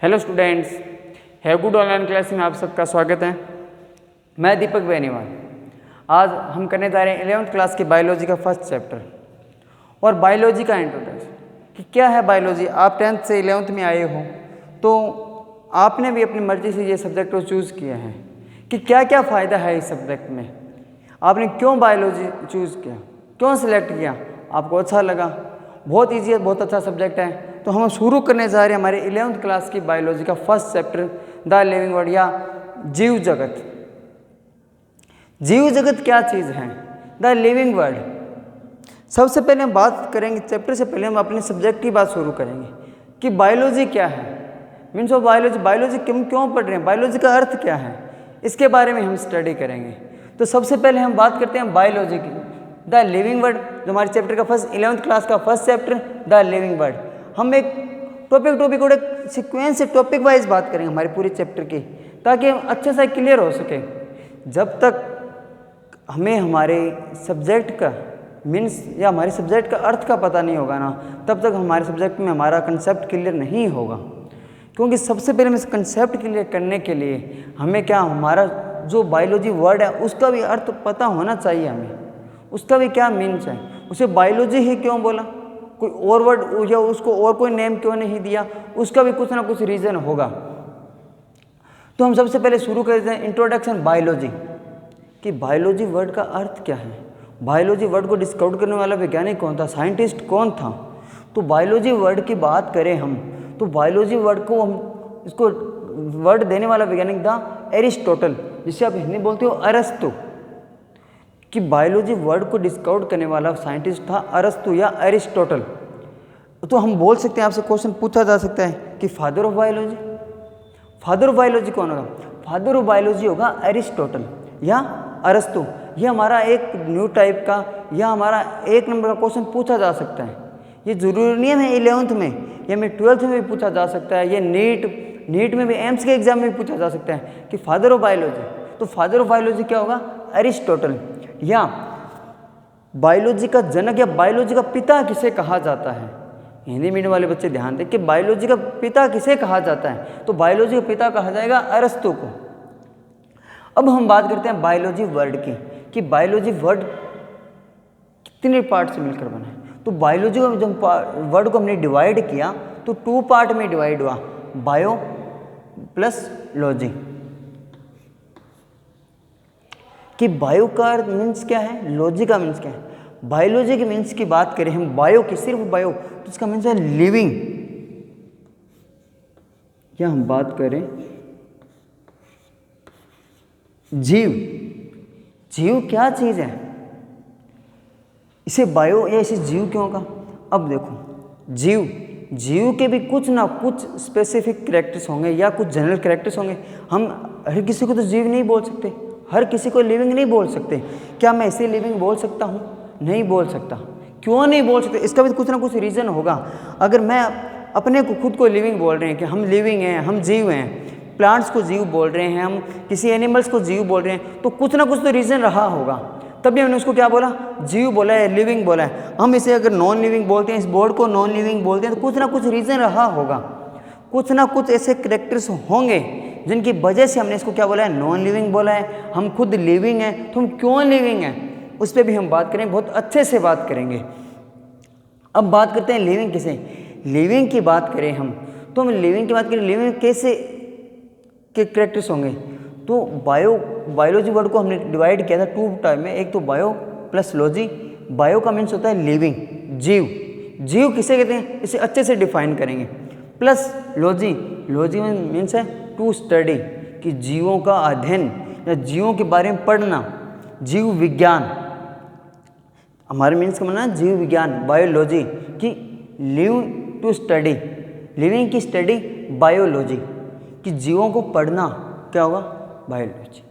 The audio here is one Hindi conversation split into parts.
हेलो स्टूडेंट्स, है गुड ऑनलाइन क्लास में आप सबका स्वागत है। मैं दीपक बेनीवाल। आज हम करने जा रहे हैं 11th क्लास की बायोलॉजी का फर्स्ट चैप्टर और बायोलॉजी का इंट्रोडक्शन कि क्या है बायोलॉजी। आप 10th से 11th में आए हो तो आपने भी अपनी मर्जी से ये सब्जेक्ट को चूज़ किया है कि क्या क्या फ़ायदा है इस सब्जेक्ट में, आपने क्यों बायोलॉजी चूज़ किया, क्यों सिलेक्ट किया, आपको अच्छा लगा। बहुत ईजी है, बहुत अच्छा सब्जेक्ट है। तो हम शुरू करने जा रहे हैं हमारे 11th क्लास की बायोलॉजी का first chapter the living world या जीव जगत। जीव जगत क्या चीज़ है? The living world. सबसे पहले हम बात करेंगे, चैप्टर से पहले हम अपने सब्जेक्ट की बात शुरू करेंगे कि बायोलॉजी क्या है, मीन्स ऑफ बायोलॉजी। बायोलॉजी क्यों पढ़ रहे हैं, बायोलॉजी का अर्थ क्या है, इसके बारे में हम स्टडी करेंगे। तो सबसे पहले हम बात करते हैं बायोलॉजी की, द लिविंग वर्ल्ड, जो हमारे चैप्टर का फर्स्ट 11th क्लास का first chapter the living world. हम एक टॉपिक को एक सीक्वेंस से टॉपिक वाइज बात करेंगे हमारे पूरे चैप्टर की, ताकि हम अच्छे से क्लियर हो सके। जब तक हमें हमारे सब्जेक्ट का मीन्स या हमारे सब्जेक्ट का अर्थ का पता नहीं होगा ना, तब तक हमारे सब्जेक्ट में हमारा कंसेप्ट क्लियर नहीं होगा। क्योंकि सबसे पहले इस कंसेप्ट क्लियर करने के लिए हमें क्या, हमारा जो बायोलॉजी वर्ड है उसका भी अर्थ पता होना चाहिए, हमें उसका भी क्या मीन्स है, उसे बायोलॉजी ही क्यों बोला, कोई और वर्ड या उसको और कोई नेम क्यों नहीं दिया, उसका भी कुछ ना कुछ रीज़न होगा। तो हम सबसे पहले शुरू करते हैं इंट्रोडक्शन बायोलॉजी, कि बायोलॉजी वर्ड का अर्थ क्या है, बायोलॉजी वर्ड को डिस्कवर करने वाला वैज्ञानिक कौन था, साइंटिस्ट कौन था। तो बायोलॉजी वर्ड की बात करें हम, तो बायोलॉजी वर्ड को हम इसको वर्ड देने वाला वैज्ञानिक था एरिस्टोटल, जिसे आप हिंदी बोलते हो अरस्तु। कि बायोलॉजी वर्ड को डिस्कवर करने वाला साइंटिस्ट था अरस्तु या एरिस्टोटल। तो हम बोल सकते हैं, आपसे क्वेश्चन पूछा जा सकता है कि father of biology, father of biology कौन होगा? फादर ऑफ बायोलॉजी होगा एरिस्टोटल या अरस्तु। ये हमारा एक न्यू टाइप का या हमारा 1 नंबर का क्वेश्चन पूछा जा सकता है। ये जरूरी नहीं है 11th में, ये हमें 12th में भी पूछा जा सकता है, ये नीट में भी, एम्स के एग्जाम में भी पूछा जा सकता है कि फादर ऑफ बायोलॉजी। तो फादर ऑफ बायोलॉजी क्या होगा? एरिस्टोटल। या बायोलॉजी का जनक या बायोलॉजी का पिता किसे कहा जाता है? हिंदी मीडियम वाले बच्चे ध्यान दें कि बायोलॉजी का पिता किसे कहा जाता है, तो बायोलॉजी का पिता कहा जाएगा अरस्तु को। अब हम बात करते हैं बायोलॉजी वर्ड की, कि बायोलॉजी वर्ड कितने पार्ट से मिलकर बना है। तो बायोलॉजी को जब वर्ड को हमने डिवाइड किया तो 2 पार्ट में डिवाइड हुआ, बायो प्लस लॉजी। कि बायो का मीन्स क्या है, लॉजी का मीन्स क्या है। बायोलॉजी के मीन्स की बात करें हम, बायो की सिर्फ बायो, तो इसका मीन्स है लिविंग। क्या हम बात करें जीव, जीव क्या चीज है, इसे बायो या इसे जीव क्यों कहा? अब देखो, जीव के भी कुछ ना कुछ स्पेसिफिक कैरेक्टर्स होंगे या कुछ जनरल कैरेक्टर्स होंगे। हम हर किसी को तो जीव नहीं बोल सकते, हर किसी को लिविंग नहीं बोल सकते। क्या मैं इसे लिविंग बोल सकता हूँ? नहीं बोल सकता। क्यों नहीं बोल सकते? इसका भी कुछ ना कुछ रीज़न होगा। अगर मैं अपने को खुद को लिविंग बोल रहे हैं कि हम लिविंग हैं, हम जीव हैं, प्लांट्स को जीव बोल रहे हैं, हम किसी एनिमल्स को जीव बोल रहे हैं, तो कुछ ना कुछ तो रीज़न रहा होगा, तभी हमने उसको क्या बोला, जीव बोला है, लिविंग बोला है। हम इसे अगर नॉन लिविंग बोलते हैं, इस बोर्ड को नॉन लिविंग बोलते हैं, तो कुछ ना कुछ रीज़न रहा होगा, कुछ ना कुछ ऐसे करेक्टर्स होंगे जिनकी वजह से हमने इसको क्या बोला है, नॉन लिविंग बोला है। हम खुद लिविंग हैं, तो हम क्यों लिविंग हैं, उस पर भी हम बात करेंगे, बहुत अच्छे से बात करेंगे। अब बात करते हैं लिविंग किसे, लिविंग की बात करें हम, तो हम लिविंग की बात करें, लिविंग कैसे के करेक्टर्स होंगे। तो बायोलॉजी वर्ड को हमने डिवाइड किया था 2 टाइप में, एक तो बायो प्लस लॉजी। बायो का मीन्स होता है लिविंग, जीव किसे कहते हैं, इसे अच्छे से डिफाइन करेंगे। प्लस लॉजी मीन्स है टू स्टडी, कि जीवों का अध्ययन या जीवों के बारे में पढ़ना, जीव विज्ञान। हमारे मीन्स का मानना जीव विज्ञान, बायोलॉजी, कि लिव टू स्टडी, लिविंग की स्टडी बायोलॉजी, कि जीवों को पढ़ना क्या होगा, बायोलॉजी।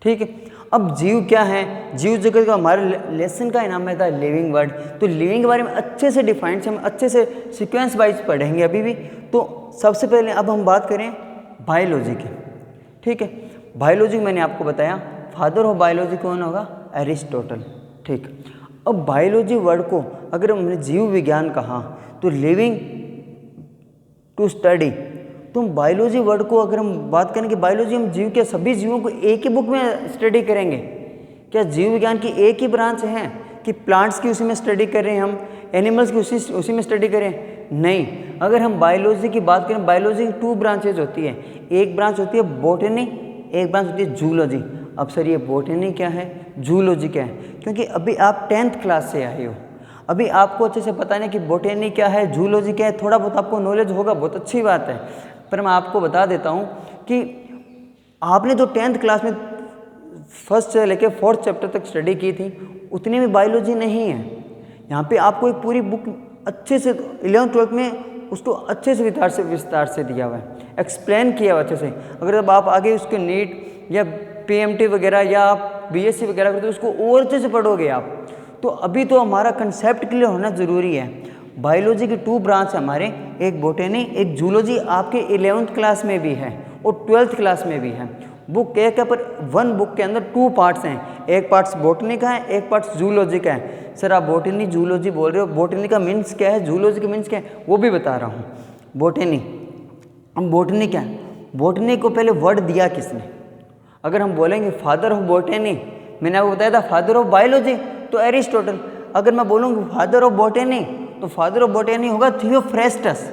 ठीक है। अब जीव क्या है, जीव जगत का हमारे लेसन का इनाम है था लिविंग वर्ड। तो लिविंग के बारे में अच्छे से डिफाइन से हम अच्छे से सीक्वेंस वाइज पढ़ेंगे अभी भी। तो सबसे पहले अब हम बात करें बायोलॉजी की। ठीक है, बायोलॉजी मैंने आपको बताया, फादर ऑफ बायोलॉजी कौन होगा, एरिस्टोटल। ठीक, अब बायोलॉजी वर्ड को अगर हमने जीव विज्ञान कहा तो लिविंग टू स्टडी, तो तो हम बायोलॉजी वर्ड को अगर हम बात करें कि बायोलॉजी हम जीव के सभी जीवों को एक ही बुक में स्टडी करेंगे, क्या जीव विज्ञान की एक ही ब्रांच है कि प्लांट्स की उसी में स्टडी कर रहे हैं हम, एनिमल्स की उसी में स्टडी करें? नहीं। अगर हम बायोलॉजी की बात करें, बायोलॉजी की 2 ब्रांचेज होती है, एक ब्रांच होती है बॉटनी, एक ब्रांच होती है जूलॉजी। अब सर ये बॉटनी क्या है, जूलॉजी क्या है? क्योंकि अभी आप 10th क्लास से आए हो, अभी आपको अच्छे से पता नहीं कि बॉटनी क्या है, जूलॉजी क्या है। थोड़ा बहुत आपको नॉलेज होगा, बहुत अच्छी बात है, पर मैं आपको बता देता हूँ कि आपने जो 10th क्लास में 1st से लेकर 4th चैप्टर तक स्टडी की थी, उतनी में बायोलॉजी नहीं है। यहाँ पे आपको एक पूरी बुक अच्छे से 11th 12th में उसको अच्छे से विस्तार से दिया हुआ है, एक्सप्लेन किया हुआ अच्छे से। अगर अब आप आगे उसके नीट या PMT वगैरह या आप BSc वगैरह करते हो, उसको और अच्छे से पढ़ोगे आप। तो अभी तो हमारा कंसेप्ट क्लियर होना ज़रूरी है। बायोलॉजी की 2 ब्रांच है हमारे, एक बॉटनी, एक जूलॉजी। आपके 11th क्लास में भी है और 12th क्लास में भी है। बुक एक है, पर 1 बुक के अंदर 2 पार्ट्स हैं, एक पार्ट्स बॉटनी का है, एक पार्ट्स जूलॉजी का है। सर आप बॉटनी जूलॉजी बोल रहे हो, बॉटनी का मीन्स क्या है, जूलॉजी का मीन्स क्या है, वो भी बता रहा हूँ। बॉटनी, हम बॉटनी क्या है, बॉटनी को पहले वर्ड दिया किसने? अगर हम बोलेंगे फादर ऑफ बॉटनी, मैंने आपको बताया था फादर ऑफ बायोलॉजी तो एरिस्टोटल। अगर मैं बोलूँगी फादर ऑफ बॉटनी, तो फादर ऑफ बॉटनी होगा थियोफ्रेस्टस,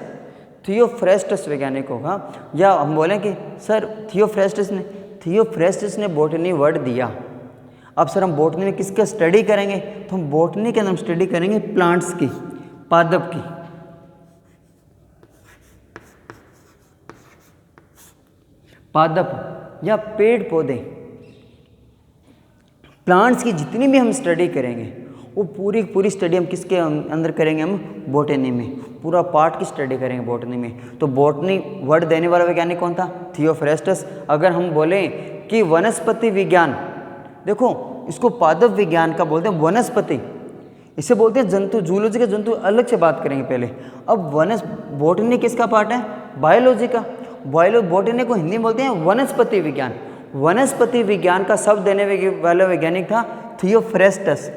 थियोफ्रेस्टस वैज्ञानिक होगा। या हम बोलें कि सर थियोफ्रेस्टस ने बॉटनी वर्ड दिया। अब सर हम बॉटनी में किसका स्टडी करेंगे? तो हम बॉटनी के अंदर हम स्टडी करेंगे प्लांट्स की, पादप की। पादप या पेड़ पौधे, प्लांट्स की जितनी भी हम स्टडी करेंगे, वो पूरी स्टडी हम किसके अंदर करेंगे? हम बॉटनी में, पूरा पार्ट की स्टडी करेंगे बॉटनी में। तो बॉटनी वर्ड देने वाला वैज्ञानिक कौन था? थियोफ्रेस्टस। अगर हम बोलें कि वनस्पति विज्ञान, देखो इसको पादप विज्ञान का बोलते हैं, वनस्पति इसे बोलते हैं जंतु। जूलॉजी के जंतु अलग से बात करेंगे पहले। अब बॉटनी किसका पार्ट है? बायोलॉजी का। बॉटनी को हिंदी में बोलते हैं वनस्पति विज्ञान। वनस्पति विज्ञान का शब्द देने वाला वैज्ञानिक था थियोफ्रेस्टस।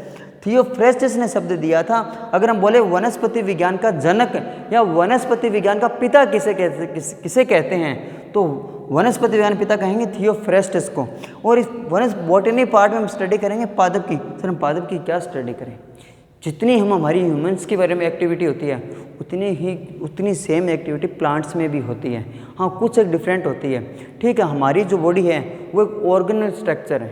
थियोफ्रेस्टस ने शब्द दिया था। अगर हम बोले वनस्पति विज्ञान का जनक या वनस्पति विज्ञान का पिता किसे कहते हैं, तो वनस्पति विज्ञान पिता कहेंगे थियोफ्रेस्टस को। और इस बॉटनी पार्ट में हम स्टडी करेंगे पादप की। सर हम पादप की क्या स्टडी करें? जितनी हम हमारी ह्यूमंस के बारे में एक्टिविटी होती है, उतनी सेम एक्टिविटी प्लांट्स में भी होती है। हाँ, कुछ एक डिफरेंट होती है, ठीक है। हमारी जो बॉडी है वो एक ऑर्गेनल स्ट्रक्चर है।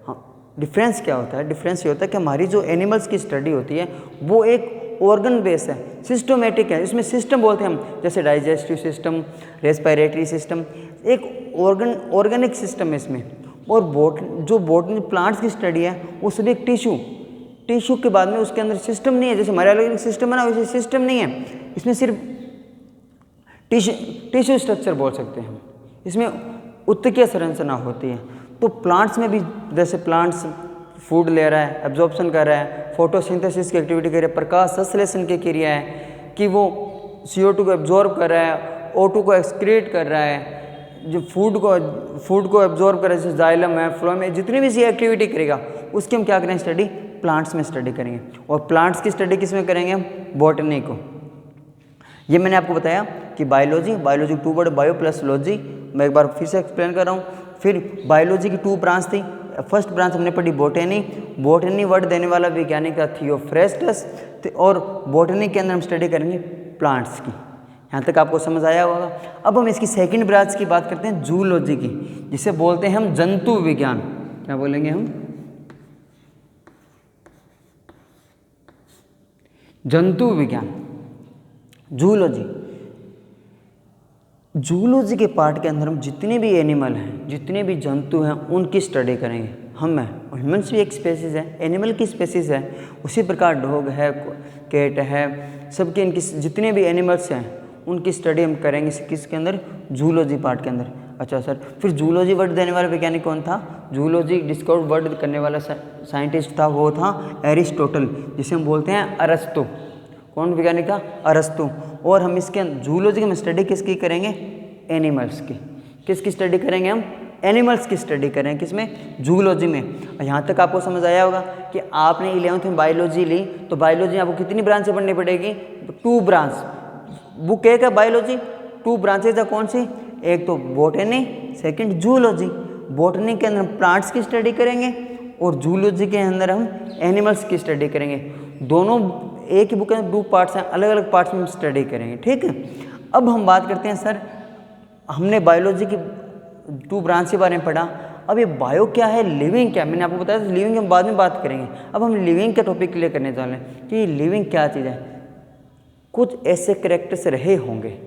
हाँ, डिफरेंस क्या होता है? डिफरेंस ये होता है कि हमारी जो एनिमल्स की स्टडी होती है वो एक ऑर्गन बेस है, सिस्टमेटिक है। इसमें सिस्टम बोलते हैं हम, जैसे डाइजेस्टिव सिस्टम, रेस्पिरेटरी सिस्टम, एक ऑर्गेनिक सिस्टम है इसमें। और जो बॉटनी प्लांट्स की स्टडी है वो सभी एक टिश्यू के बाद में उसके अंदर सिस्टम नहीं है। जैसे हमारे अलग सिस्टम है ना, वैसे सिस्टम नहीं है इसमें, सिर्फ टिश्यू स्ट्रक्चर बोल सकते हैं हम। इसमें उत्तकीय संरचना होती है। तो प्लांट्स में भी जैसे प्लांट्स फूड ले रहा है, एब्जॉर्प्शन कर रहा है, फोटोसिंथेसिस की एक्टिविटी कर रहा है, प्रकाश संश्लेषण की क्रिया है कि वो CO2 को एब्जॉर्ब कर रहा है, O2 को एक्सक्रीट कर रहा है, जो फूड को एब्जॉर्ब कर रहा है, जैसे जाइलम है, फ्लोएम है, जितनी भी सी एक्टिविटी करेगा उसकी हम क्या करेंगे? स्टडी प्लांट्स में स्टडी करेंगे। और प्लांट्स की स्टडी किस में करेंगे? हम बॉटनी को। ये मैंने आपको बताया कि biology 2 word, bio plus logy. मैं एक बार फिर से एक्सप्लेन कर रहा हूँ। फिर बायोलॉजी की 2 ब्रांच थी। फर्स्ट ब्रांच हमने पढ़ी बॉटनी वर्ड देने वाला वैज्ञानिक था थियोफ्रेस्टस। और बॉटनी के अंदर हम स्टडी करेंगे प्लांट्स की। यहाँ तक आपको समझ आया होगा। अब हम इसकी सेकंड ब्रांच की बात करते हैं, जूलॉजी की, जिसे बोलते हैं हम जंतु विज्ञान। क्या बोलेंगे हम? जंतु विज्ञान, जूलॉजी के पार्ट के अंदर हम जितने भी एनिमल हैं, जितने भी जंतु हैं, उनकी स्टडी करेंगे। हम हैं, ह्यूमन्स भी एक स्पेसीज है, एनिमल की स्पेसीज है। उसी प्रकार डॉग है, कैट है, सबके इनकी जितने भी एनिमल्स हैं उनकी स्टडी हम करेंगे किसके अंदर? जूलॉजी पार्ट के अंदर। अच्छा सर, फिर जूलॉजी वर्ड देने वाला वैज्ञानिक कौन था? जूलॉजी डिस्कवर वर्ड करने वाला साइंटिस्ट था, वो था एरिस्टोटल, जिसे हम बोलते हैं अरस्तु। कौन वैज्ञानिक था? अरस्तु। और हम इसके जूलॉजी में स्टडी किसकी करेंगे? एनिमल्स की। किसकी स्टडी करेंगे हम? एनिमल्स की स्टडी करेंगे। किसमें? जूलॉजी में। यहाँ तक आपको समझ आया होगा कि आपने 11th में बायोलॉजी ली, तो बायोलॉजी आपको कितनी ब्रांच से पढ़नी पड़ेगी? 2 ब्रांच। बुक एक है बायोलॉजी, 2 ब्रांचेज है कौन सी, एक तो बॉटनी, सेकंड जूलॉजी। बॉटनी के अंदर हम प्लांट्स की स्टडी करेंगे और जूलॉजी के अंदर हम एनिमल्स की स्टडी करेंगे। दोनों एक ही बुक के 2 पार्ट्स हैं, अलग अलग पार्ट्स में हम स्टडी करेंगे, ठीक है। अब हम बात करते हैं सर, हमने बायोलॉजी की 2 ब्रांच के बारे में पढ़ा, अब ये बायो क्या है, लिविंग क्या है, मैंने आपको बताया था लिविंग हम बाद में बात करेंगे। अब हम लिविंग का टॉपिक क्लियर करने जा रहे हैं कि लिविंग क्या चीज़ है। कुछ ऐसे कैरेक्टर्स रहे होंगे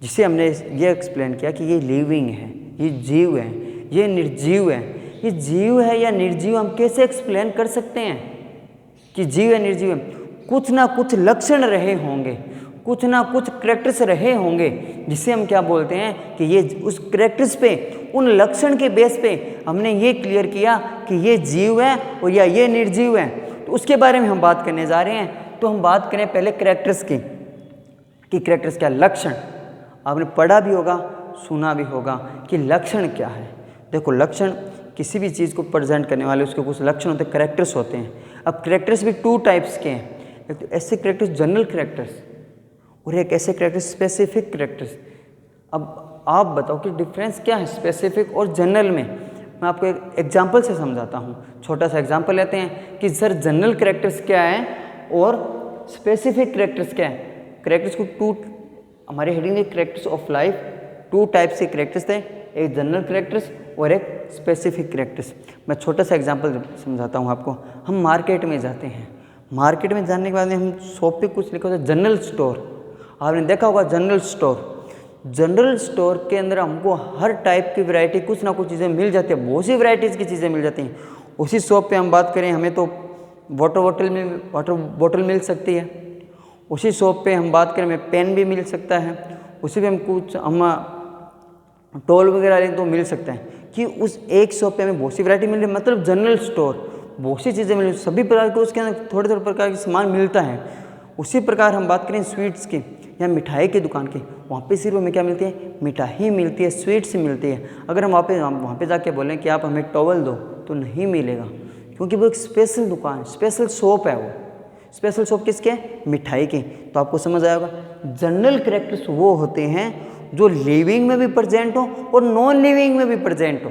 जिसे हमने ये एक्सप्लेन किया कि ये लिविंग है, ये जीव है, ये निर्जीव है। ये जीव है या निर्जीव हम कैसे एक्सप्लेन कर सकते हैं कि जीव है निर्जीव है। कुछ ना कुछ लक्षण रहे होंगे, कुछ ना कुछ कैरेक्टर्स रहे होंगे जिसे हम क्या बोलते हैं कि ये उस कैरेक्टर्स पे, उन लक्षण के बेस पे हमने ये क्लियर किया कि ये जीव है और या ये निर्जीव है। तो उसके बारे में हम बात करने जा रहे हैं। तो हम बात करें पहले कैरेक्टर्स की कि कैरेक्टर्स क्या, लक्षण। आपने पढ़ा भी होगा, सुना भी होगा कि लक्षण क्या है। देखो लक्षण किसी भी चीज़ को प्रेजेंट करने वाले उसके कुछ लक्षण होते हैं, कैरेक्टर्स होते हैं। अब कैरेक्टर्स भी 2 टाइप्स के हैं, एक तो ऐसे कैरेक्टर्स जनरल कैरेक्टर्स और एक ऐसे कैरेक्टर्स स्पेसिफिक कैरेक्टर्स। अब आप बताओ कि डिफरेंस क्या है स्पेसिफिक और जनरल में। मैं आपको एक एग्जांपल से समझाता हूँ। छोटा सा एग्जांपल लेते हैं कि सर जनरल कैरेक्टर्स क्या है और स्पेसिफिक कैरेक्टर्स क्या है। कैरेक्टर्स को 2, हमारे हेडिंग है कैरेक्टर्स ऑफ लाइफ, 2 टाइप से कैरेक्टर्स थे, एक जनरल कैरेक्टर्स और एक स्पेसिफिक कैरेक्टर्स। मैं छोटा सा एग्जांपल समझाता हूँ आपको। हम मार्केट में जाते हैं, मार्केट में जाने के बाद हम शॉप पे कुछ लिखा होता है जनरल स्टोर, आपने देखा होगा जनरल स्टोर। जनरल स्टोर के अंदर हमको हर टाइप की वैरायटी कुछ ना कुछ चीज़ें मिल जाती है, बहुत सी वैरायटीज़ की चीज़ें मिल जाती हैं। उसी शॉप पे हम बात करें, हमें तो वाटर बोतल मिल सकती है। उसी शॉप पे हम बात करें, हमें पेन भी मिल सकता है। उसी पे हम कुछ टॉल वगैरह लें तो मिल सकता है कि उस एक शॉप पे हमें बहुत सी वैरायटी मिल रही है। मतलब जनरल स्टोर, बहुत सी चीज़ें मिल रही, सभी प्रकार के उसके अंदर थोड़े थोड़े प्रकार के सामान मिलता है। उसी प्रकार हम बात करें स्वीट्स की या मिठाई की दुकान की, वहाँ पे सिर्फ हमें क्या मिलती है, मिठाई मिलती है, स्वीट्स मिलती है। अगर हम वहाँ पे जाके बोलें कि आप हमें टॉवल दो तो नहीं मिलेगा, क्योंकि वो एक स्पेशल दुकान, स्पेशल शॉप है। वो स्पेशल शॉप किसके है, मिठाई की। तो आपको समझ आएगा जनरल कैरेक्टर्स वो होते हैं जो लिविंग में भी प्रेजेंट हो और नॉन लिविंग में भी प्रेजेंट हो,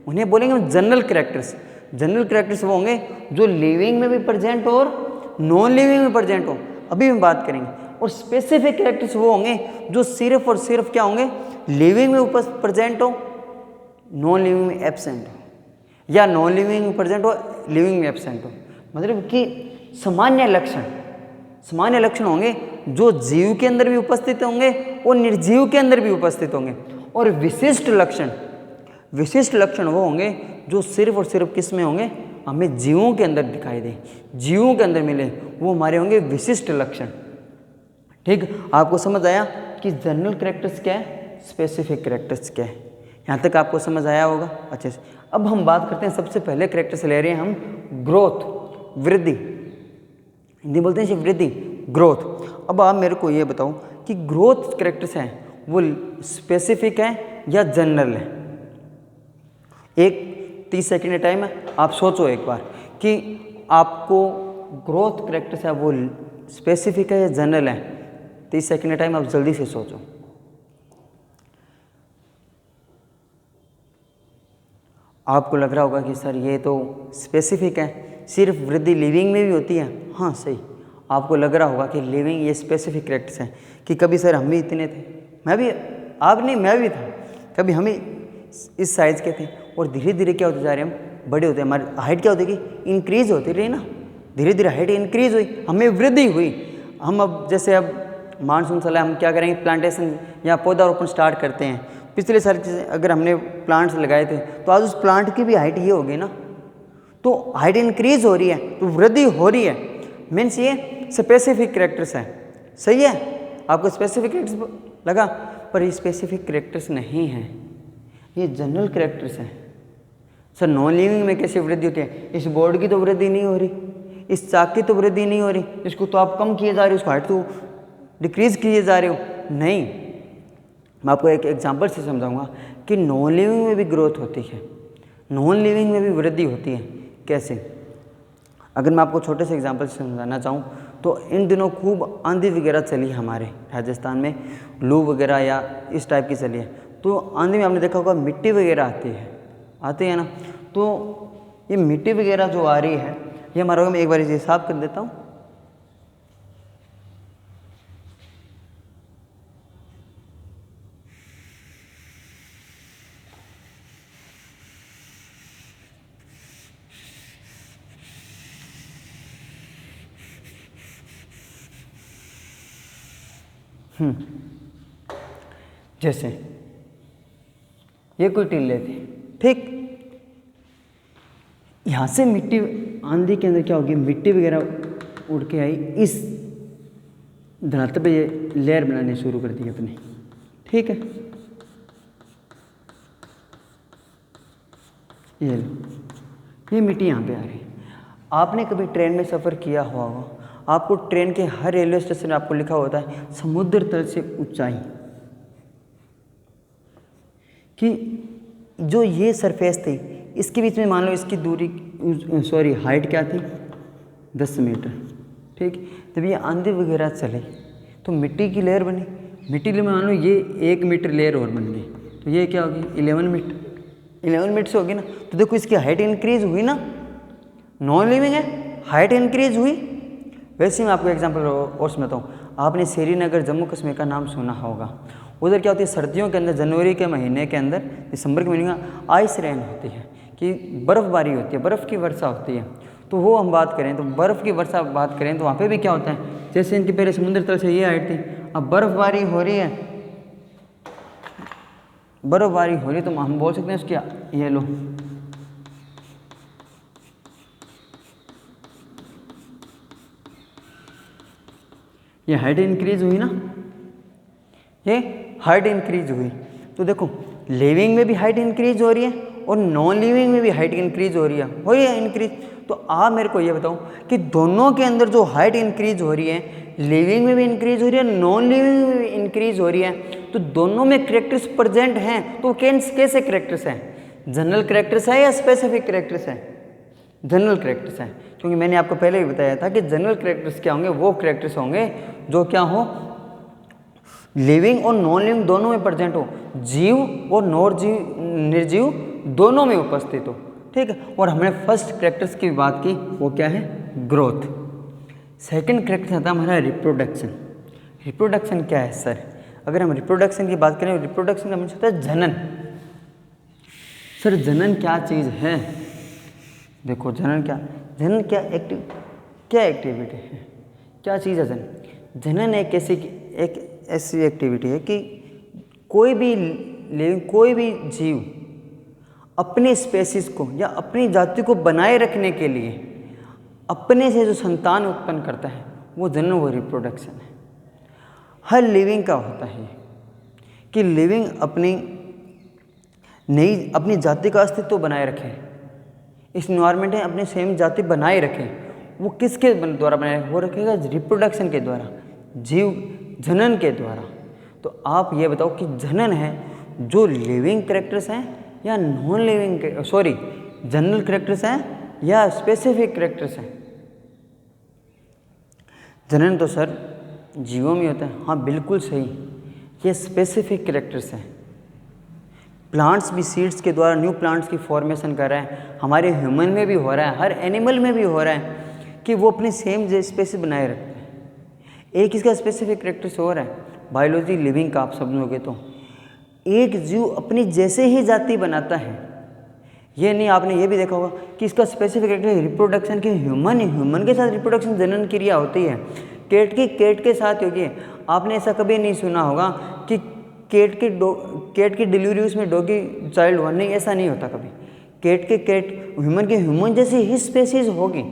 उन्हें बोलेंगे हम जनरल कैरेक्टर्स। जनरल कैरेक्टर्स वो होंगे जो लिविंग में भी प्रेजेंट हो और नॉन लिविंग में प्रेजेंट हो, अभी हम बात करेंगे। और स्पेसिफिक कैरेक्टर्स वो होंगे जो सिर्फ और सिर्फ क्या होंगे, लिविंग में प्रेजेंट हो, नॉन लिविंग में एब्सेंट हो, या नॉन लिविंग में प्रेजेंट हो, लिविंग में एब्सेंट हो। मतलब कि सामान्य लक्षण होंगे जो जीव के अंदर भी उपस्थित होंगे और निर्जीव के अंदर भी उपस्थित होंगे। और विशिष्ट लक्षण वो होंगे जो सिर्फ और सिर्फ किस में होंगे, हमें जीवों के अंदर दिखाई दे, जीवों के अंदर मिले, वो हमारे होंगे विशिष्ट लक्षण। ठीक, आपको समझ आया कि जनरल कैरेक्टर्स क्या है, स्पेसिफिक कैरेक्टर्स क्या है। यहाँ तक आपको समझ आया होगा अच्छे से। अब हम बात करते हैं, सबसे पहले कैरेक्टर्स ले रहे हैं हम ग्रोथ, वृद्धि। हिंदी बोलते हैं वृद्धि, ग्रोथ। अब आप मेरे को ये बताओ कि ग्रोथ कैरेक्टर्स हैं वो स्पेसिफिक है या जनरल है। एक 30 सेकेंड का टाइम है, आप सोचो एक बार कि आपको ग्रोथ कैरेक्टर्स है वो स्पेसिफिक है या जनरल है। 30 सेकेंड का टाइम, आप जल्दी से सोचो। आपको लग रहा होगा कि सर ये तो स्पेसिफिक है, सिर्फ वृद्धि लिविंग में भी होती है। हाँ सही, आपको लग रहा होगा कि लिविंग ये स्पेसिफिक कैरेक्टर्स हैं कि कभी सर हम भी इतने थे, मैं भी, आप नहीं मैं भी था, कभी हम इस साइज़ के थे और धीरे धीरे क्या होते जा रहे हैं, हम बड़े होते हैं, हमारी हाइट क्या होती गई, इंक्रीज होती रही ना, धीरे धीरे हाइट इंक्रीज हुई, हमें वृद्धि हुई। हम अब जैसे अब मानसून चला, हम क्या करेंगे, प्लांटेशन या पौधारोपण स्टार्ट करते हैं। पिछले साल अगर हमने प्लांट्स लगाए थे तो आज उस प्लांट की भी हाइट ये होगी ना, तो हाइट इंक्रीज हो रही है, तो वृद्धि हो रही है। मीन्स ये स्पेसिफिक कैरेक्टर्स है। सही है, आपको स्पेसिफिक कैरेक्टर्स लगा, पर ये स्पेसिफिक कैरेक्टर्स नहीं है, ये जनरल कैरेक्टर्स हैं। सर नॉन लिविंग में कैसे वृद्धि होती है, इस बोर्ड की तो वृद्धि नहीं हो रही, इस चाक की तो वृद्धि नहीं हो रही, इसको तो आप कम किए जा रहे हो, उसको हाइट तो डिक्रीज किए जा रहे हो। नहीं, मैं आपको एक एग्जांपल से समझाऊंगा कि नॉन लिविंग में भी ग्रोथ होती है, नॉन लिविंग में भी वृद्धि होती है। कैसे, अगर मैं आपको छोटे से एग्जांपल से समझाना चाहूँ तो इन दिनों खूब आंधी वगैरह चली हमारे राजस्थान में, लू वगैरह या इस टाइप की चली है। तो आंधी में आपने देखा होगा मिट्टी वगैरह आती है ना। तो ये मिट्टी वगैरह जो आ रही है ये हमारा, मैं एक बार इसे साफ कर देता हूँ। जैसे ये कोई टीले थे, ठीक, यहाँ से मिट्टी आंधी के अंदर क्या होगी, मिट्टी वगैरह उड़ के आई, इस धरातल पे ये लेयर बनाने शुरू कर दी अपने, ठीक है। ये लो, ये मिट्टी यहाँ पे आ रही है। आपने कभी ट्रेन में सफ़र किया हुआ होगा, आपको ट्रेन के हर रेलवे स्टेशन में आपको लिखा होता है समुद्र तल से ऊंचाई, कि जो ये सरफेस थी इसके बीच में मान लो इसकी दूरी हाइट क्या थी, 10 मीटर, ठीक। जब ये आंधी वगैरह चले तो मिट्टी की लेयर बनी, मिट्टी में मान लो ये 1 मीटर लेयर और बन गई, तो ये क्या होगी 11 मीटर से होगी ना। तो देखो इसकी हाइट इंक्रीज हुई ना, नॉन लिविंग है, हाइट इंक्रीज हुई। वैसे ही मैं आपको एग्जांपल और सुनाता हूँ। आपने श्रीनगर जम्मू कश्मीर का नाम सुना होगा। उधर क्या होती है, सर्दियों के अंदर जनवरी के महीने के अंदर, दिसंबर के महीने में आइस रेन होती है, कि बर्फ़बारी होती है, बर्फ़ की वर्षा होती है। तो वो हम बात करें तो बर्फ़ की वर्षा बात करें तो वहाँ पे भी क्या होता है, जैसे इनकी पहले समुद्र तल से ये हाइट थी, अब बर्फ़बारी हो रही है, तो हम बोल सकते हैं उसकी, ये लो, ये हाइट इंक्रीज हुई ना, ये हाइट इंक्रीज हुई। तो देखो लिविंग में भी हाइट इंक्रीज हो रही है और नॉन लिविंग में भी हाइट इंक्रीज हो रही है इंक्रीज। तो आप मेरे को ये बताओ कि दोनों के अंदर जो हाइट इंक्रीज हो रही है, लिविंग में भी इंक्रीज हो रही है, नॉन लिविंग में भी इंक्रीज हो रही है, तो दोनों में करेक्टर्स प्रेजेंट हैं। तो कैसे करेक्टर्स हैं, जनरल करेक्टर्स है या स्पेसिफिक करेक्टर्स है? जनरल करेक्टर्स हैं, क्योंकि मैंने आपको पहले भी बताया था कि जनरल करेक्टर्स क्या होंगे, वो करेक्टर्स होंगे जो क्या हो, लिविंग और नॉन लिविंग दोनों में प्रेजेंट हो, जीव और निर्जीव दोनों में उपस्थित हो, ठीक है। और हमने फर्स्ट करेक्टर्स की बात की, वो क्या है, ग्रोथ। सेकंड करेक्टर आता है हमारा रिप्रोडक्शन। रिप्रोडक्शन क्या है सर? अगर हम रिप्रोडक्शन की बात करें, रिप्रोडक्शन का मतलब होता है जनन। सर जनन क्या चीज़ है? देखो जनन क्या एक्टिविटी है, क्या चीज़ है जनन? जनन एक ऐसी एक्टिविटी है कि कोई भी जीव अपने स्पेसीज को या अपनी जाति को बनाए रखने के लिए अपने से जो संतान उत्पन्न करता है वो जनन, वो रिप्रोडक्शन है। हर लिविंग का होता है कि लिविंग अपनी जाति का अस्तित्व बनाए रखे, इस इन्वायरमेंट में अपनी सेम जाति बनाए रखे। वो किसके द्वारा बनाए, वो रखेगा रिप्रोडक्शन के द्वारा, जीव जनन के द्वारा। तो आप ये बताओ कि जनन है जो लिविंग करेक्टर्स हैं या नॉन लिविंग, जनरल करेक्टर्स हैं या स्पेसिफिक करेक्टर्स हैं? जनन तो सर जीवों में होता है, हाँ बिल्कुल सही, ये स्पेसिफिक करेक्टर्स हैं। प्लांट्स भी सीड्स के द्वारा न्यू प्लांट्स की फॉर्मेशन कर रहे हैं, हमारे ह्यूमन में भी हो रहा है, हर एनिमल में भी हो रहा है कि वो अपनी सेम स्पेसीज बनाए रखते हैं। एक इसका स्पेसिफिक करेक्टर्स हो रहा है बायोलॉजी लिविंग का, आप समझोगे तो एक जीव अपनी जैसे ही जाति बनाता है। ये नहीं, आपने ये भी देखा होगा कि इसका स्पेसिफिक करेक्टर रिप्रोडक्शन की, ह्यूमन के साथ रिप्रोडक्शन जनन क्रिया होती है, केट के साथ होगी है। आपने ऐसा कभी नहीं सुना होगा कि केट की डिलीवरी उसमें डॉगी चाइल्ड हुआ, नहीं, ऐसा नहीं होता कभी। ह्यूमन के ह्यूमन जैसी ही स्पेसीज होगी,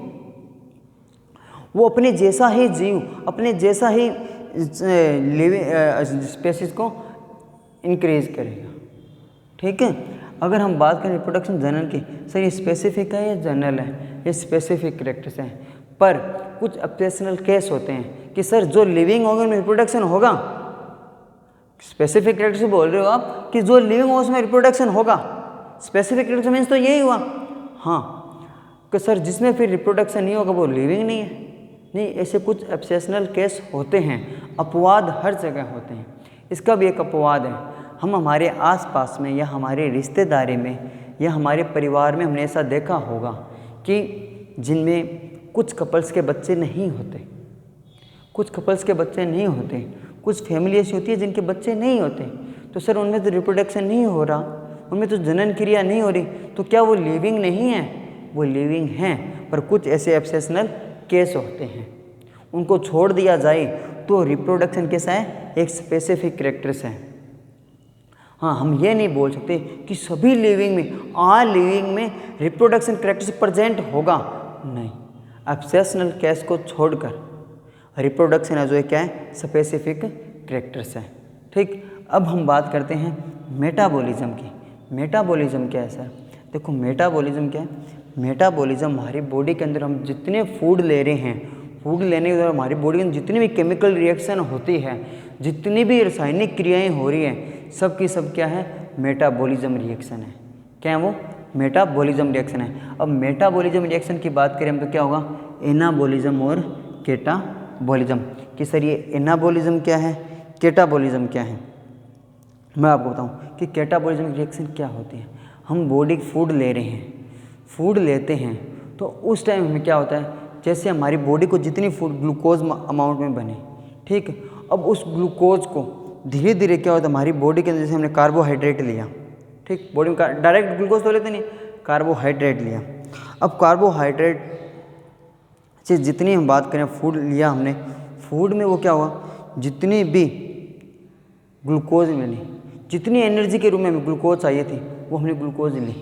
वो अपने जैसा ही जीव, अपने जैसा ही लिविंग स्पेसीज को इंक्रीज करेगा, ठीक है। अगर हम बात करें रिप्रोडक्शन जनरल की, सर ये स्पेसिफिक है या जनरल है? ये स्पेसिफिक करेक्टर्स हैं, पर कुछ एक्सेप्शनल केस होते हैं कि सर जो लिविंग होगा उनमें रिप्रोडक्शन होगा। स्पेसिफिक करेक्टर्स बोल रहे हो आप कि जो लिविंग हो उसमें रिप्रोडक्शन होगा, स्पेसिफिक करेक्टर मीन्स तो यही हुआ, हाँ, कि सर जिसमें फिर रिप्रोडक्शन नहीं होगा वो लिविंग नहीं है, नहीं, ऐसे कुछ एक्सेप्शनल केस होते हैं, अपवाद हर जगह होते हैं। इसका भी एक अपवाद है, हम हमारे आसपास में या हमारे रिश्तेदारी में या हमारे परिवार में हमने ऐसा देखा होगा कि जिनमें कुछ कपल्स के बच्चे नहीं होते, कुछ कपल्स के बच्चे नहीं होते, कुछ फैमिली ऐसी होती है जिनके बच्चे नहीं होते। तो सर उनमें तो रिप्रोडक्शन नहीं हो रहा, उनमें तो जनन क्रिया नहीं हो रही, तो क्या वो लिविंग नहीं है? वो लिविंग हैं, पर कुछ ऐसे एक्सेप्शनल केस होते हैं, उनको छोड़ दिया जाए तो रिप्रोडक्शन कैसा है? एक स्पेसिफिक कैरेक्टर्स है। हाँ, हम ये नहीं बोल सकते कि सभी लिविंग में, ऑल लिविंग में रिप्रोडक्शन कैरेक्टर्स प्रेजेंट होगा, नहीं। एक्सेप्शनल केस को छोड़कर रिप्रोडक्शन है जो क्या है? स्पेसिफिक कैरेक्टर्स है। ठीक, अब हम बात करते हैं मेटाबॉलिज्म की। मेटाबॉलिज्म क्या है सर? देखो मेटाबॉलिज्म क्या है? मेटाबॉलिज्म हमारी बॉडी के अंदर हम जितने फूड ले रहे हैं, फूड लेने के दौरान हमारी बॉडी के अंदर जितनी भी केमिकल रिएक्शन होती है, जितनी भी रासायनिक क्रियाएं हो रही हैं, सब की सब क्या है? मेटाबॉलिज्म रिएक्शन है। क्या है वो? मेटाबॉलिज्म रिएक्शन है। अब मेटाबॉलिज्म रिएक्शन की बात करें हम तो क्या होगा? एनाबॉलिज्म और केटाबॉलिज्म। कि सर ये एनाबॉलिज्म क्या है, केटाबॉलिज्म क्या है? मैं आपको बताऊं कि केटाबॉलिज्म रिएक्शन क्या होती है। हम बॉडी फूड ले रहे हैं, फूड लेते हैं तो उस टाइम में क्या होता है? जैसे हमारी बॉडी को जितनी फूड ग्लूकोज अमाउंट में बने, ठीक, अब उस ग्लूकोज को धीरे धीरे क्या होता है? हमारी बॉडी के अंदर जैसे हमने कार्बोहाइड्रेट लिया, ठीक, बॉडी में डायरेक्ट ग्लूकोज तो लेते नहीं, कार्बोहाइड्रेट लिया। अब कार्बोहाइड्रेट से जितनी हम बात करें फूड लिया हमने, फूड में वो क्या हुआ? जितनी भी ग्लूकोज मिली, जितनी एनर्जी के रूप में हमें ग्लूकोज चाहिए थी वो हमने ग्लूकोज ली।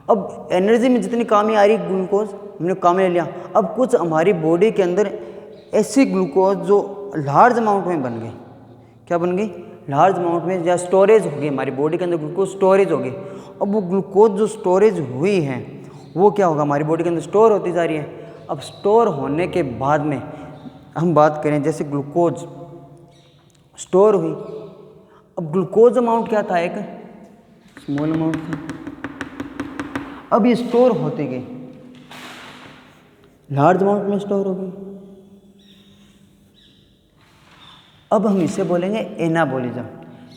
अब एनर्जी में जितनी कमी आ रही ग्लूकोज हमने कम ले लिया। अब कुछ हमारी बॉडी के अंदर ऐसी ग्लूकोज जो लार्ज अमाउंट में बन गई, क्या बन गई? लार्ज अमाउंट में, या स्टोरेज हो गई हमारी बॉडी के अंदर, ग्लूकोज स्टोरेज हो गई। अब वो ग्लूकोज जो स्टोरेज हुई है वो क्या होगा? हमारी बॉडी के अंदर स्टोर होती जा रही है। अब स्टोर होने के बाद में हम बात करें जैसे ग्लूकोज स्टोर हुई, अब ग्लूकोज अमाउंट क्या था? एक स्मॉल अमाउंट था। अब ये स्टोर होती गई, लार्ज अमाउंट में स्टोर हो गई। अब हम इसे बोलेंगे एनाबॉलिज्म,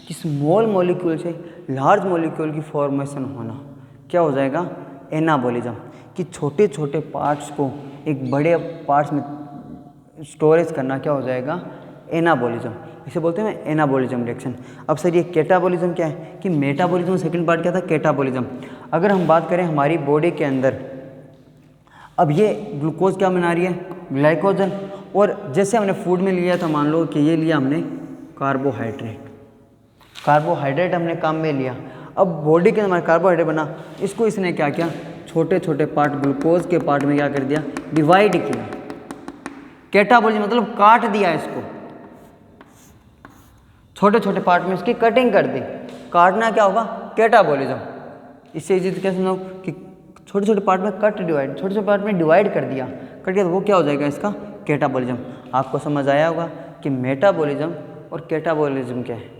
कि स्मॉल मॉलिक्यूल से लार्ज मॉलिक्यूल की फॉर्मेशन होना क्या हो जाएगा? एनाबॉलिज्म। कि छोटे छोटे पार्ट्स को एक बड़े पार्ट्स में स्टोरेज करना क्या हो जाएगा? एनाबॉलिज्म। इसे बोलते हैं एनाबॉलिज्म रिएक्शन। अब सर ये केटाबॉलिज्म क्या है? कि मेटाबॉलिज्म सेकंड पार्ट क्या था? केटाबॉलिज्म। अगर हम बात करें हमारी बॉडी के अंदर, अब ये ग्लूकोज क्या बना रही है? ग्लाइकोजन। और जैसे हमने फूड में लिया था, मान लो कि ये लिया हमने कार्बोहाइड्रेट, कार्बोहाइड्रेट हमने काम में लिया। अब बॉडी के अंदर हमारा कार्बोहाइड्रेट बना, इसको इसने क्या किया? छोटे छोटे पार्ट, ग्लूकोज के पार्ट में क्या कर दिया? डिवाइड किया। केटाबॉलिज्म मतलब काट दिया इसको, छोटे छोटे पार्ट में इसकी कटिंग कर दी। काटना क्या होगा? केटाबॉलिज्म। इससे इजी कैसे समझाऊं? कि छोटे छोटे पार्ट में कट डिवाइड, छोटे छोटे पार्ट में डिवाइड कर दिया, कट दिया, तो वो क्या हो जाएगा? इसका केटाबॉलिज्म। आपको समझ आया होगा कि मेटाबॉलिज्म और केटाबॉलिज्म क्या है।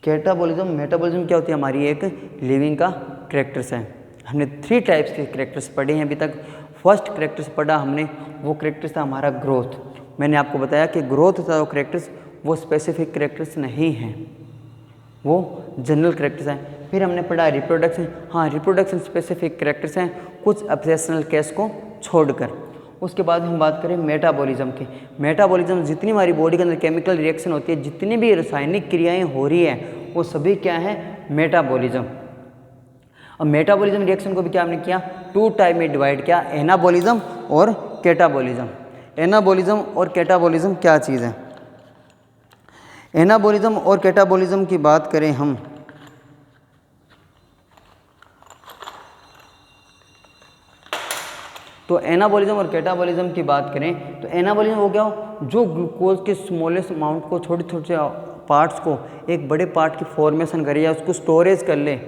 केटाबॉलिज्म, मेटाबॉलिज्म क्या होती है? हमारी एक लिविंग का कैरेक्टर्स है। हमने 3 टाइप्स के कैरेक्टर्स पढ़े हैं अभी तक। फर्स्ट कैरेक्टर्स पढ़ा हमने, वो कैरेक्टर्स था हमारा ग्रोथ। मैंने आपको बताया कि ग्रोथ था वो कैरेक्टर्स, वो स्पेसिफिक कैरेक्टर्स नहीं हैं, वो जनरल कैरेक्टर्स हैं। फिर हमने पढ़ा रिप्रोडक्शन। हाँ, रिप्रोडक्शन स्पेसिफिक कैरेक्टर्स हैं कुछ एक्सेप्शनल केस को छोड़कर। उसके बाद हम बात करें मेटाबॉलिज्म की। मेटाबॉलिज्म जितनी हमारी बॉडी के अंदर केमिकल रिएक्शन होती है, जितनी भी रासायनिक क्रियाएं हो रही हैं, वो सभी क्या है? मेटाबॉलिज्म। अब मेटाबॉलिज्म रिएक्शन को भी क्या हमने किया? 2 टाइप में डिवाइड किया, एनाबॉलिज्म और केटाबॉलिज्म। एनाबॉलिज्म और केटाबॉलिज्म क्या चीज़ है? एनाबॉलिज्म और केटाबॉलिज्म की बात करें हम, तो एनाबॉलिज्म और केटाबॉलिज्म की बात करें तो एनाबॉलिज्म वो क्या हो? जो ग्लूकोज के स्मॉलेस्ट अमाउंट को, छोटे छोटे पार्ट्स को एक बड़े पार्ट की फॉर्मेशन करे या उसको स्टोरेज कर ले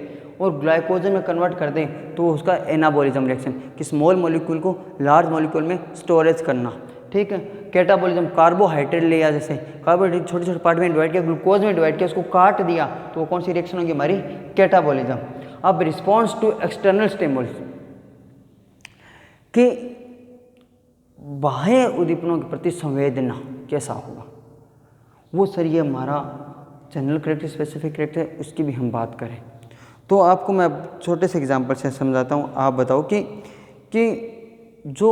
और ग्लाइकोजन में कन्वर्ट कर दें, तो उसका एनाबॉलिज्म रिएक्शन, कि स्मॉल मॉलिक्यूल को लार्ज मॉलिक्यूल में स्टोरेज करना। ठीक है। केटाबॉलिज्म, कार्बोहाइड्रेट लिया, जैसे कार्बोहाइड्रेट छोटे छोटे पार्ट में डिवाइड किया, ग्लूकोज में डिवाइड किया, उसको काट दिया, तो वो कौन सी रिएक्शन होगी? हमारी केटाबॉलिज्म। अब रिस्पॉन्स टू एक्सटर्नल स्टिमुलस, कि बाह्य उद्दीपनों के प्रति संवेदना कैसा होगा, वो सर ये हमारा जनरल करेक्टर, स्पेसिफिक करेक्टर, उसकी भी हम बात करें तो आपको मैं छोटे से एग्जांपल से समझाता हूँ। आप बताओ कि जो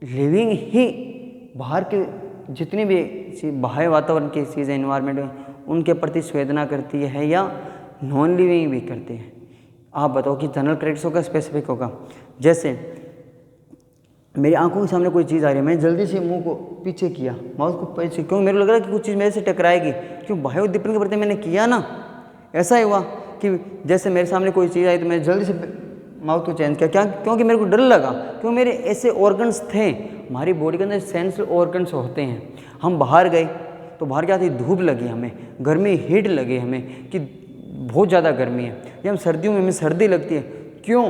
लिविंग ही बाहर के जितनी भी बाह्य वातावरण की चीज़ें, इन्वायरमेंट में, उनके प्रति संवेदना करती है या नॉन लिविंग भी करती है। आप बताओ कि जनरल करेक्टर होगा, स्पेसिफिक होगा। जैसे मेरी आंखों के सामने कोई चीज़ आ रही है, मैंने जल्दी से मुंह को पीछे किया, माउथ को पीछे, क्यों मेरे को लग रहा है कि कुछ चीज़ मेरे से टकराएगी, क्यों बाह्य उद्दीपन के प्रति मैंने किया ना। ऐसा ही हुआ कि जैसे मेरे सामने कोई चीज़ आई तो मैंने जल्दी से माउथ को चेंज किया, क्या, क्योंकि मेरे को डर लगा, क्यों मेरे ऐसे ऑर्गन्स थे, हमारी बॉडी के अंदर सेंस ऑर्गन्स होते हैं। हम बाहर गए तो बाहर क्या थी, धूप लगी, हमें गर्मी, हीट लगी हमें कि बहुत ज़्यादा गर्मी है, या हम सर्दियों में हमें सर्दी लगती है, क्यों,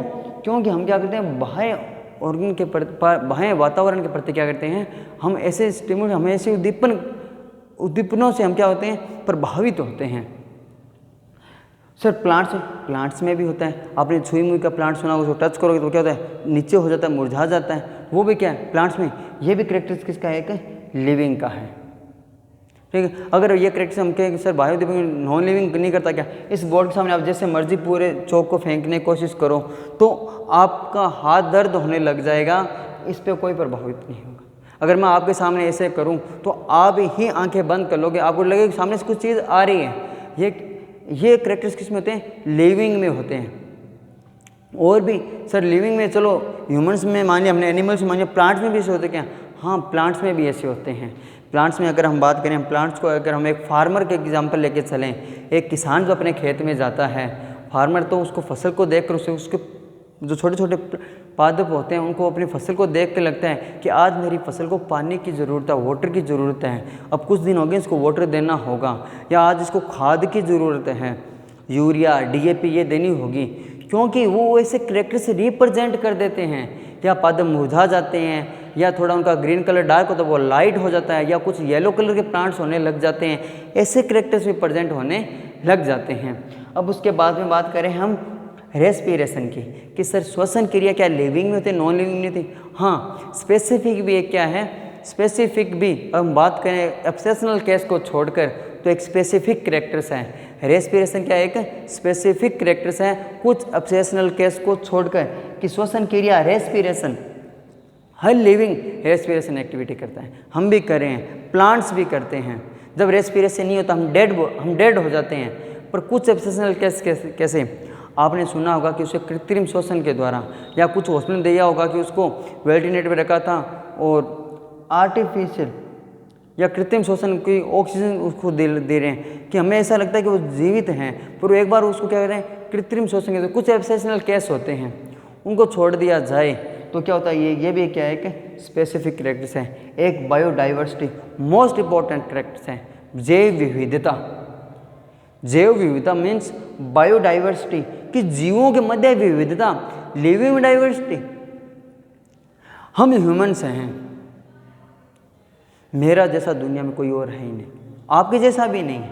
क्योंकि हम क्या करते हैं, बाह्य ऑर्गन के बाह्य वातावरण के प्रति क्या करते हैं, हम ऐसे स्टिमुल, हम ऐसे उद्दीपनों से हम क्या होते हैं, प्रभावित होते हैं। सर प्लांट्स में भी होता है, आपने छुई मुई का प्लांट सुना, उसको टच करोगे तो क्या होता है, नीचे हो जाता है, मुरझा जाता है, वो भी क्या है, प्लांट्स में। ये भी करेक्टर्स किसका है, एक लिविंग का है, ठीक है। अगर ये करेक्टर्स हम कहें कि सर बाह्य उद्दीपन नॉन लिविंग नहीं करता, क्या, इस बोर्ड के सामने आप जैसे मर्जी पूरे चौक को फेंकने की कोशिश करो तो आपका हाथ दर्द होने लग जाएगा, इस पर कोई प्रभावित नहीं होगा। अगर मैं आपके सामने ऐसे करूं तो आप ही आंखें बंद कर लोगे, आपको लगेगा कि सामने से कुछ चीज़ आ रही है। ये करेक्टर्स किस में होते हैं, लिविंग में होते हैं। और भी सर लिविंग में, चलो ह्यूमंस में मान लिया हमने, एनिमल्स में मान लिया, प्लांट्स में भी ऐसे होते क्या, हाँ प्लांट्स में भी ऐसे होते हैं। प्लांट्स में अगर हम बात करें, प्लांट्स को अगर हम एक फार्मर के एग्जांपल लेके चलें, एक किसान जो अपने खेत में जाता है, फार्मर तो उसको फसल को देखकर उसके जो छोटे छोटे पादप होते हैं उनको अपनी फसल को देख के लगता है कि आज मेरी फसल को पानी की ज़रूरत है, वाटर की ज़रूरत है, अब कुछ दिन हो गए इसको वाटर देना होगा, या आज इसको खाद की ज़रूरत है, यूरिया DAP ये देनी होगी, क्योंकि वो ऐसे करेक्टर से रिप्रेजेंट कर देते हैं। या पादप मुरझा जाते हैं, या थोड़ा उनका ग्रीन कलर डार्क होता है वो लाइट हो जाता है, या कुछ येलो कलर के प्लांट्स होने लग जाते हैं, ऐसे करेक्टर्स रिप्रेजेंट होने लग जाते हैं। अब उसके बाद में बात करें हम रेस्पिरेशन की, कि सर श्वसन क्रिया क्या लिविंग में होती है, नॉन लिविंग में होती है। हाँ स्पेसिफिक भी एक क्या है, स्पेसिफिक भी, हम बात करें एक्सेप्शनल केस को छोड़कर तो एक स्पेसिफिक करेक्टर्स हैं। रेस्पिरेशन क्या है, एक स्पेसिफिक करेक्टर्स हैं कुछ एक्सेप्शनल केस को छोड़कर, कि श्वसन क्रिया रेस्पिरेशन हर लिविंग रेस्पिरेशन एक्टिविटी करता है, हम भी कर रहे हैं, प्लांट्स भी करते हैं। जब रेस्पिरेशन नहीं होता हम डेड हो जाते हैं। पर कुछ एक्सेप्शनल केस कैसे, आपने सुना होगा कि उसे कृत्रिम श्वसन के द्वारा, या कुछ हॉस्पिटल में दिया होगा कि उसको वेंटिलेटर पे रखा था और आर्टिफिशियल या कृत्रिम श्वसन की ऑक्सीजन उसको दे रहे हैं, कि हमें ऐसा लगता है कि वो जीवित हैं, पर एक बार उसको क्या कर रहे हैं, कृत्रिम श्वसन के। कुछ एक्सेप्शनल केस होते हैं, उनको छोड़ दिया जाए तो क्या होता है, ये भी क्या है कि स्पेसिफिक करेक्टर्स हैं। एक बायोडाइवर्सिटी मोस्ट इंपॉर्टेंट करेक्टर्स हैं, जैव विविधता। जैव विविधता मीन्स बायोडाइवर्सिटी, कि जीवों के मध्य विविधता, लिविंग डाइवर्सिटी। हम ह्यूमंस हैं, मेरा जैसा दुनिया में कोई और है ही नहीं, आपके जैसा भी नहीं है।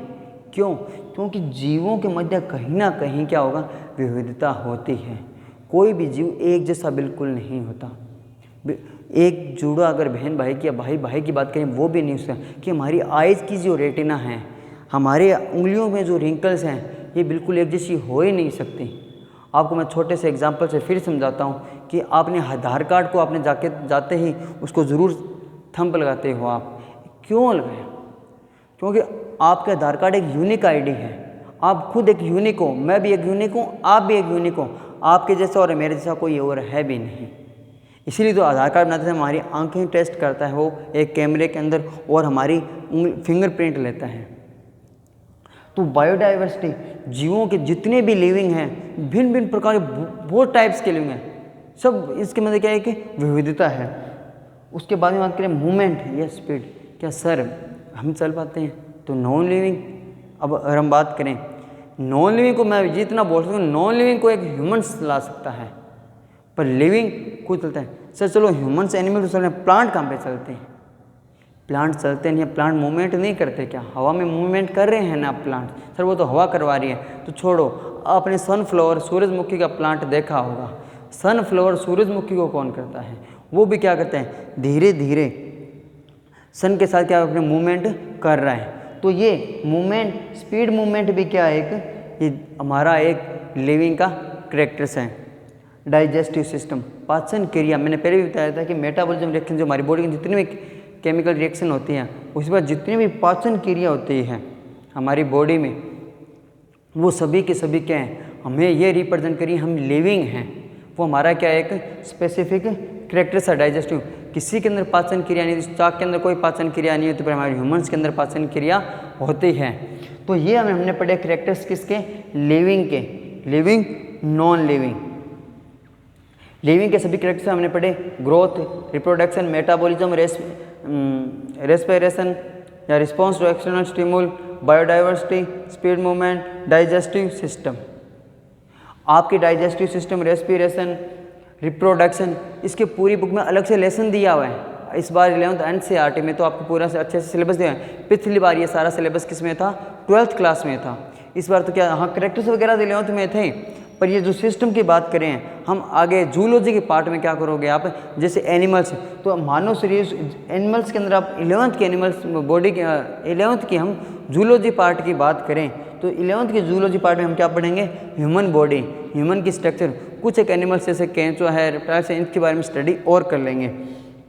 क्यों, क्योंकि जीवों के मध्य कहीं ना कहीं क्या होगा, विविधता होती है। कोई भी जीव एक जैसा बिल्कुल नहीं होता। एक जुड़ा अगर बहन भाई की या भाई भाई की बात करें वो भी नहीं हो सकता, कि हमारी आइज़ की जो रेटिना है, हमारे उंगलियों में जो रिंकल्स हैं, ये बिल्कुल एक जैसी हो ही नहीं सकती। आपको मैं छोटे से एग्जांपल से फिर समझाता हूँ कि आपने आधार कार्ड को आपने जाते ही उसको ज़रूर थंब लगाते हो आप, क्यों लगाया, क्योंकि आपका आधार कार्ड एक यूनिक आईडी है। आप खुद एक यूनिक हो, मैं भी एक यूनिक हूँ, आप भी एक यूनिक हो, आपके जैसा और मेरे जैसा कोई और है भी नहीं। इसीलिए तो आधार कार्ड बनाते हैं, हमारी आंखें टेस्ट करता है वो एक कैमरे के अंदर, और हमारी फिंगरप्रिंट लेता है। तो बायोडाइवर्सिटी, जीवों के जितने भी लिविंग हैं, भिन्न भिन्न प्रकार के बहुत टाइप्स के लिविंग हैं, सब इसके मतलब क्या है कि विविधता है। उसके बाद में बात करें मूवमेंट या स्पीड, क्या सर हम चल पाते हैं, तो नॉन लिविंग। अब अगर हम बात करें नॉन लिविंग को, मैं जितना बोल सकता हूँ नॉन लिविंग को एक ह्यूमन्स ला सकता है, पर लिविंग खुद चलता है। सर चलो ह्यूमन्स एनिमल तो चल रहे हैं, प्लांट कहाँ पे चलते हैं, प्लांट चलते नहीं, प्लांट मूवमेंट नहीं करते, क्या हवा में मूवमेंट कर रहे हैं ना प्लांट, सर वो तो हवा करवा रही है। तो छोड़ो, आपने सनफ्लावर सूरजमुखी का प्लांट देखा होगा, सनफ्लावर सूरजमुखी को कौन करता है, वो भी क्या करते हैं, धीरे धीरे सन के साथ क्या अपने मूवमेंट कर रहा है। तो ये मूवमेंट, स्पीड मूवमेंट भी क्या है, एक ये हमारा एक लिविंग का करेक्टर्स है। डाइजेस्टिव सिस्टम, पाचन क्रिया, मैंने पहले भी बताया था कि मेटाबॉलिज्म रिएक्शन जो हमारी बॉडी की जितनी भी केमिकल रिएक्शन होती हैं, उसके बाद जितनी भी पाचन क्रिया होती है हमारी बॉडी में, वो सभी के सभी क्या हैं, हमें ये रिप्रेजेंट करिए हम लिविंग हैं। वो हमारा क्या है, एक स्पेसिफिक करेक्टर्स है डाइजेस्टिव। किसी के अंदर पाचन क्रिया नहीं, चाक के अंदर कोई पाचन क्रिया नहीं होती, पर हमारे ह्यूमंस के अंदर पाचन क्रिया होती है। तो ये हमने पढ़े करेक्टर्स किसके, लिविंग के, लिविंग नॉन लिविंग। लिविंग के सभी करेक्टर्स हमने पढ़े, ग्रोथ, रिप्रोडक्शन, मेटाबॉलिज्म, रेस्पिरेशन या response to external stimuli, biodiversity, speed movement, digestive system. आपकी डाइजेस्टिव सिस्टम, रेस्पिरेशन, रिप्रोडक्शन, इसके पूरी बुक में अलग से लेसन दिया हुआ है। इस बार 11th NCERT में तो आपको पूरा से अच्छे से सिलेबस दिया है। पिछली बार ये सारा सिलेबस किस में था, 12th क्लास में था। इस बार तो क्या, हाँ करेक्टर्स वगैरह 11th में थे, पर ये जो सिस्टम की बात करें हम आगे जूलॉजी के पार्ट में क्या करोगे आप, जैसे एनिमल्स, तो मानव शरीर एनिमल्स के अंदर आप 11th के एनिमल्स बॉडी के 11th की हम जूलॉजी पार्ट की बात करें तो 11th के जूलॉजी पार्ट में हम क्या पढ़ेंगे, ह्यूमन बॉडी, ह्यूमन की स्ट्रक्चर, कुछ एक एनिमल्स जैसे केंचुआ है, रेप्टाइल्स है, इनके बारे में स्टडी और कर लेंगे।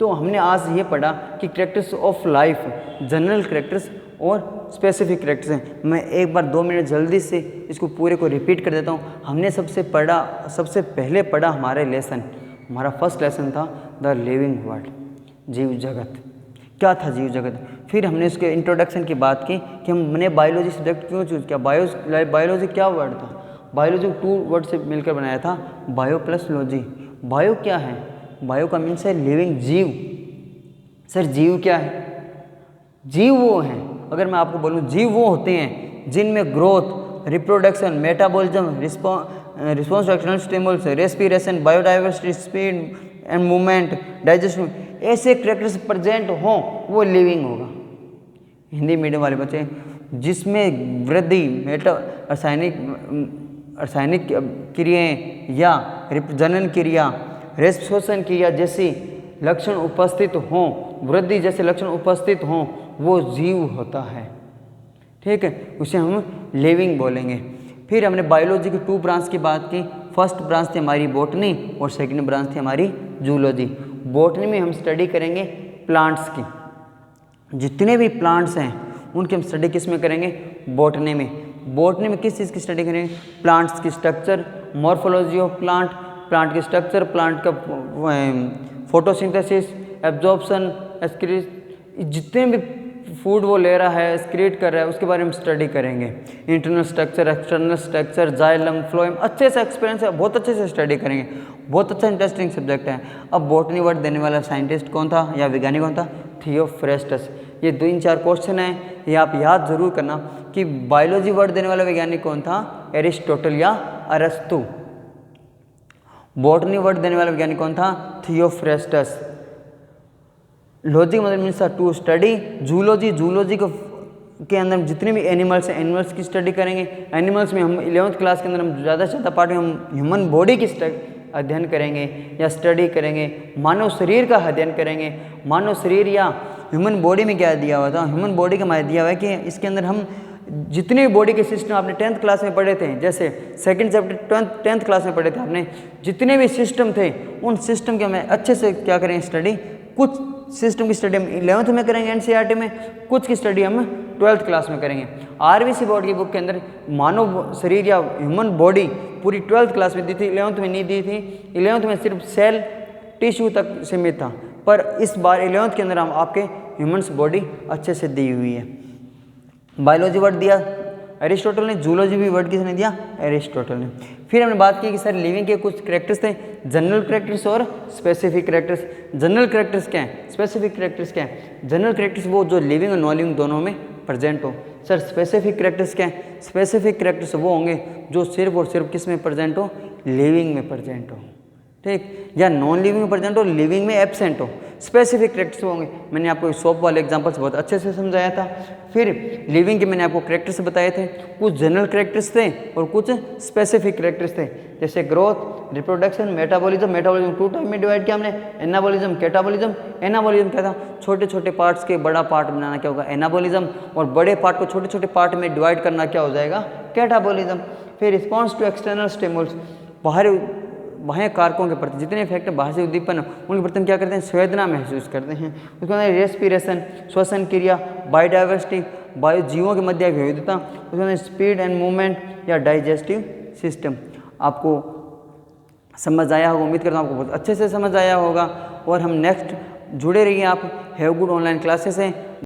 तो हमने आज ये पढ़ा कि characters of life, general characters और स्पेसिफिक करेक्टर्स हैं। मैं एक बार 2 मिनट जल्दी से इसको पूरे को रिपीट कर देता हूँ। हमने सबसे पहले पढ़ा हमारे लेसन, हमारा फर्स्ट लेसन था द लिविंग वर्ल्ड, जीव जगत। क्या था जीव जगत? फिर हमने इसके इंट्रोडक्शन की बात की कि हमने बायोलॉजी सब्जेक्ट क्यों चूज़ किया, बायोलॉजी क्या वर्ड था, बायोलॉजी 2 वर्ड से मिलकर बनाया था, बायो प्लस लॉजी। बायो क्या है, बायो का मीन्स है लिविंग, जीव। सर जीव क्या है? जीव वो हैं, अगर मैं आपको बोलूँ जीव वो होते हैं जिनमें growth, reproduction, metabolism, response to external stimulus, respiration, biodiversity, speed and movement, digestion, ऐसे करेक्टर्स प्रेजेंट हों वो लिविंग होगा। हिंदी मीडियम वाले बच्चे, जिसमें वृद्धि, रासायनिक क्रियाएं या जनन क्रिया, रेस्पिरेशन क्रिया जैसी लक्षण उपस्थित हों, वृद्धि जैसे लक्षण उपस्थित हों, वो जीव होता है। ठीक है, उसे हम लिविंग बोलेंगे। फिर हमने बायोलॉजी की 2 ब्रांच की बात की। फर्स्ट ब्रांच थी हमारी बॉटनी और सेकंड ब्रांच थी हमारी जूलॉजी। बॉटनी में हम स्टडी करेंगे प्लांट्स की, जितने भी प्लांट्स हैं उनकी हम स्टडी किस में करेंगे, बॉटनी में। बॉटनी में किस चीज़ की स्टडी करेंगे, प्लांट्स की structure, morphology of plant, plant की स्ट्रक्चर, प्लांट का फोटोसिंथेसिस, एब्जॉर्प्शन, जितने भी फूड वो ले रहा है, एक्सक्रीट कर रहा है, उसके बारे में स्टडी करेंगे। Internal structure, external structure, xylem, phloem, अच्छे से एक्सपीरियंस है, बहुत अच्छे से स्टडी करेंगे। बहुत अच्छा इंटरेस्टिंग सब्जेक्ट है। अब बॉटनी वर्ड देने वाला साइंटिस्ट कौन था या वैज्ञानिक कौन था, थियोफ्रेस्टस। ये 2-4 क्वेश्चन हैं, ये आप याद जरूर करना कि बायोलॉजी वर्ड देने वाला वैज्ञानिक कौन था, एरिस्टोटल या अरस्तु। बॉटनी वर्ड देने वाला वैज्ञानिक कौन था, थियोफ्रेस्टस। लॉजी मतलब means to study, zoology, zoology को के अंदर जितने भी एनिमल्स हैं, एनिमल्स की स्टडी करेंगे। एनिमल्स में हम 11th क्लास के अंदर हम ज़्यादा से ज़्यादा पार्ट में हम ह्यूमन बॉडी की अध्ययन करेंगे या स्टडी करेंगे, मानव शरीर का अध्ययन करेंगे। मानव शरीर या ह्यूमन बॉडी में क्या दिया हुआ था, ह्यूमन बॉडी का हमारे दिया हुआ है कि इसके अंदर हम जितने भी बॉडी के सिस्टम आपने 10th क्लास में पढ़े थे, जैसे सेकंड चैप्टर 10th क्लास में पढ़े थे आपने, जितने भी सिस्टम थे उन सिस्टम के हमें अच्छे से क्या करेंगे स्टडी। कुछ सिस्टम की स्टडी हम 11th में करेंगे एनसीईआरटी में, कुछ की स्टडी हम 12th क्लास में करेंगे। आरबीसी बोर्ड की बुक के अंदर मानव शरीर या ह्यूमन बॉडी पूरी 12th क्लास में दी थी, 11th में नहीं दी थी। 11th में सिर्फ सेल टिश्यू तक सीमित था, पर इस बार 11th के अंदर हम आपके ह्यूमन्स बॉडी अच्छे से दी हुई है। बायोलॉजी वर्ड दिया एरिस्टोटल ने, जूलॉजी भी वर्ड किसने दिया, एरिस्टोटल ने। फिर हमने बात की कि सर लिविंग के कुछ कैरेक्टर्स थे, जनरल कैरेक्टर्स और स्पेसिफिक कैरेक्टर्स। जनरल कैरेक्टर्स क्या हैं, स्पेसिफिक कैरेक्टर्स क्या हैं? जनरल कैरेक्टर्स वो जो लिविंग और नॉन लिविंग दोनों में प्रेजेंट हो। सर स्पेसिफिक कैरेक्टर्स क्या हैं? स्पेसिफिक कैरेक्टर्स वो होंगे जो सिर्फ और सिर्फ किस में प्रेजेंट हो, लिविंग में प्रेजेंट हो, ठीक, या नॉन लिविंग में प्रेजेंट हो, लिविंग में एब्सेंट हो। स्पेसिफिक करेक्टर्स होंगे। मैंने आपको शॉप वाले एग्जांपल्स बहुत अच्छे से समझाया था। फिर लिविंग के मैंने आपको करेक्टर्स बताए थे, कुछ जनरल करेक्टर्स थे और कुछ स्पेसिफिक करेक्टर्स थे, जैसे growth, reproduction, metabolism. Metabolism 2 type में डिवाइड किया हमने, एनाबॉलिज्म, कैटाबॉलिज्म। एनाबॉलिज्म क्या था, छोटे छोटे पार्ट्स के बड़ा पार्ट बनाना क्या होगा, एनाबॉलिज्म, और बड़े पार्ट को छोटे छोटे पार्ट में डिवाइड करना क्या हो जाएगा, कैटाबॉलिज्म। फिर रिस्पॉन्स टू एक्सटर्नल स्टिमुल्स, बाह्य कारकों के प्रति जितने फैक्टर बाहर से उद्दीपन उनके प्रति हम क्या करते हैं, संवेदना महसूस करते हैं। उसके अंदर रेस्पिरेशन, श्वसन क्रिया, बायोडाइवर्सिटी, वायु जीवों के मध्य विविधता, उसके अंदर स्पीड एंड मूवमेंट या डाइजेस्टिव सिस्टम। आपको समझ आया होगा, उम्मीद करता हूँ आपको बहुत अच्छे से समझ आया होगा। और हम नेक्स्ट जुड़े रहिए, आप हैव गुड ऑनलाइन क्लासेस हैं।